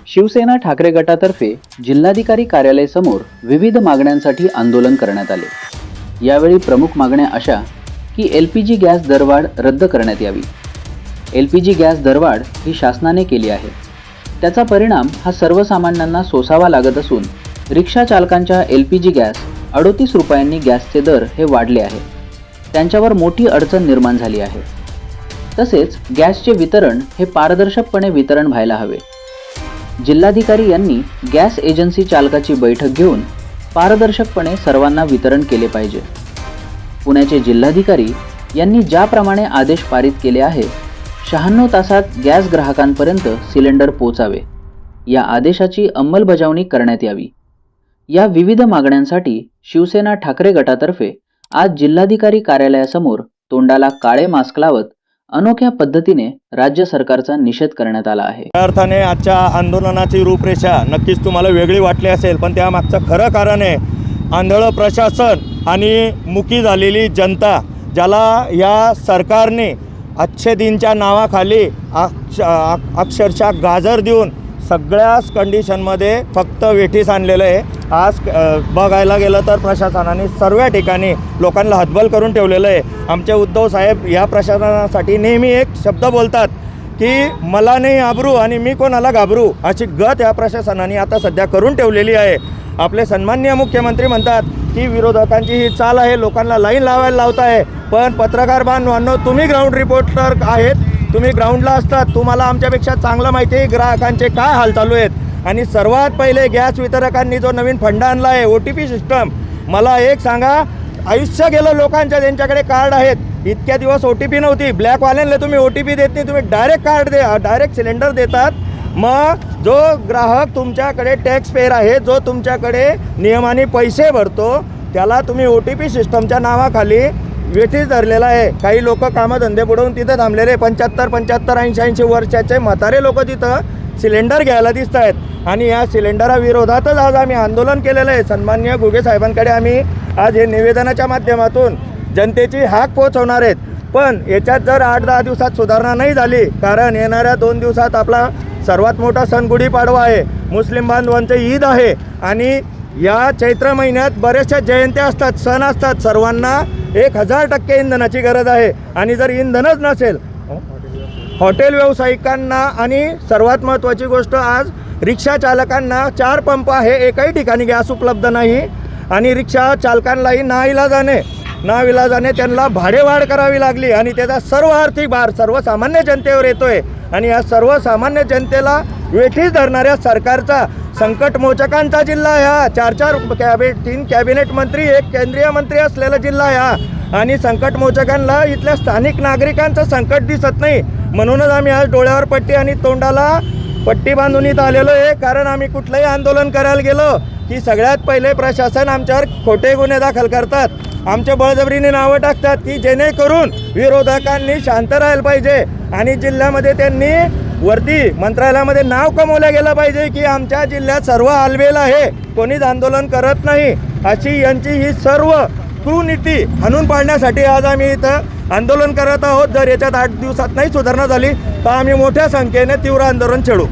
शिवसेना ठाकरे गटातर्फे जिल्हाधिकारी कार्यालय समोर विविध मागण्यांसाठी आंदोलन करण्यात आले। यावेळी प्रमुख मागण्या अशा की एलपीजी गॅस दरवाढ रद्द करण्यात यावी। एलपीजी गॅस दरवाढ ही शासनाने केली आहे, त्याचा परिणाम हा सर्वसामान्यांना सोसावा लागत असून रिक्षा चालकांच्या एलपीजी गॅस 38 रुपयांनी गॅसचे दर हे वाढले आहे, त्यांच्यावर मोठी अडचण निर्माण झाली आहे। तसेच गॅसचे वितरण हे पारदर्शकपणे वितरण व्हायला हवे। जिल्हाधिकारी यांनी गॅस एजन्सी चालकाची बैठक घेऊन पारदर्शकपणे सर्वांना वितरण केले पाहिजे। पुण्याचे जिल्हाधिकारी यांनी ज्याप्रमाणे आदेश पारित केले आहे, 96 तासात गॅस ग्राहकांपर्यंत सिलेंडर पोहोचावे, या आदेशाची अंमलबजावणी करण्यात यावी। या विविध मागण्यांसाठी शिवसेना ठाकरे गटातर्फे आज जिल्हाधिकारी कार्यालयासमोर तोंडाला काळे मास्क लावत अनोख्या पद्धतीने राज्य सरकारचा निषेध करण्यात आला आहे। त्या अर्थाने आजच्या आंदोलनाची रूपरेषा नक्कीच तुम्हाला वेगळी वाटली असेल, पण त्यामागचं खरं कारण आहे आंधळं प्रशासन आणि मुकी झालेली जनता, ज्याला या सरकारने अच्छे दिनच्या नावाखाली अक्षरशः गाजर देऊन सगळ्याच कंडिशनमध्ये फक्त वेठीस आणलेलं आहे। आज बघायला गेलं तर प्रशासनाने सर्व ठिकाणी लोकांना हतबल करून ठेवलेलं आहे। आमचे उद्धव साहेब या प्रशासनासाठी नेहमी एक शब्द बोलतात की मला नाही आबरू आणि मी कोणाला घाबरू, अशी गत या प्रशासनाने आता सध्या करून ठेवलेली आहे। आपले सन्माननीय मुख्यमंत्री म्हणतात की विरोधकांची ही चाल आहे, लोकांना लाईन लावायला लावत आहे, पण पत्रकार बांधवांनो, तुम्ही ग्राउंड रिपोर्टर आहेत, तुम्ही ग्राउंडला असतात, तुम्हाला आमच्यापेक्षा चांगलं माहिती आहे ग्राहकांचे काय हाल चालू आहेत। आणि सर्वात पहिले गॅस वितरकांनी जो नवीन फंडा आणला आहे OTP सिस्टम, मला एक सांगा, आयुष्य गेलं लोकांच्या, ज्यांच्याकडे कार्ड आहेत, इतक्या दिवस OTP नव्हती, ब्लॅकवाल्यांना तुम्ही OTP देत नाही, तुम्ही डायरेक्ट कार्ड डायरेक्ट सिलेंडर देतात। मग जो ग्राहक तुमच्याकडे टॅक्स पेयर आहे, जो तुमच्याकडे नियमाने पैसे भरतो, त्याला तुम्ही OTP सिस्टमच्या नावाखाली वेठीस धरलेला आहे। काही लोक कामधंदे बुडवून तिथं थांबलेले 75, 80 वर्षाचे म्हातारे लोक तिथं सिलेंडर घ्यायला दिसत आहेत। आणि या सिलेंडराविरोधातच आज आम्ही आंदोलन केलेलं आहे। सन्माननीय घुगे साहेबांकडे आम्ही आज हे निवेदनाच्या माध्यमातून जनतेची हाक पोहोचवणार आहेत। पण याच्यात जर 8-10 दिवसात सुधारणा नाही झाली, कारण येणाऱ्या 2 दिवसात आपला सर्वात मोठा सण गुढीपाडवा आहे, मुस्लिम बांधवांचे ईद आहे, आणि या चैत्र महिन्यात बऱ्याचशा जयंत्या असतात, सण असतात, सर्वांना 1000% इंधनाची गरज आहे। आणि जर इंधनच नसेल, हॉटेल व्यावसायिकांना आणि सर्वात महत्त्वाची गोष्ट, आज रिक्षा चालकांना 4 पंप आहे, एकही ठिकाणी गॅस उपलब्ध नाही, आणि रिक्षा चालकांनाही नाईलाजाने त्यांना भाडेवाढ करावी लागली, आणि त्याचा सर्व आर्थिक भार सर्वसामान्य जनतेवर येतोय। आणि या सर्वसामान्य जनतेला वेठीस धरणाऱ्या सरकारचा, संकटमोचकांचा जिल्हा हा, 3 कॅबिनेट मंत्री, 1 केंद्रीय मंत्री असलेला जिल्हा हा, आणि संकटमोचकांना इथल्या स्थानिक नागरिकांचं संकट दिसत नाही। म्हणूनच आम्ही आज डोळ्यावर पट्टी आणि तोंडाला पट्टी बांधून इथं आलेलो आहे। कारण आम्ही कुठलंही आंदोलन करायला गेलो की सगळ्यात पहिले प्रशासन आमच्यावर खोटे गुन्हे दाखल करतात, आमच्या बळजबरीने नावं टाकतात, की जेणेकरून विरोधकांनी शांत राहायला पाहिजे, आणि जिल्ह्यामध्ये त्यांनी वरती मंत्रालयामध्ये नाव कमवलं गेलं पाहिजे की आमच्या जिल्ह्यात सर्व आलबेल आहे, कोणीच आंदोलन करत नाही, अशी यांची ही सर्व कुनीती हाणून पाडण्यासाठी आज आम्ही इथं आंदोलन करत आहोत। जर याच्यात 8 दिवसात नाही सुधारणा झाली तर आम्ही मोठ्या संख्येने तीव्र आंदोलन छेडू।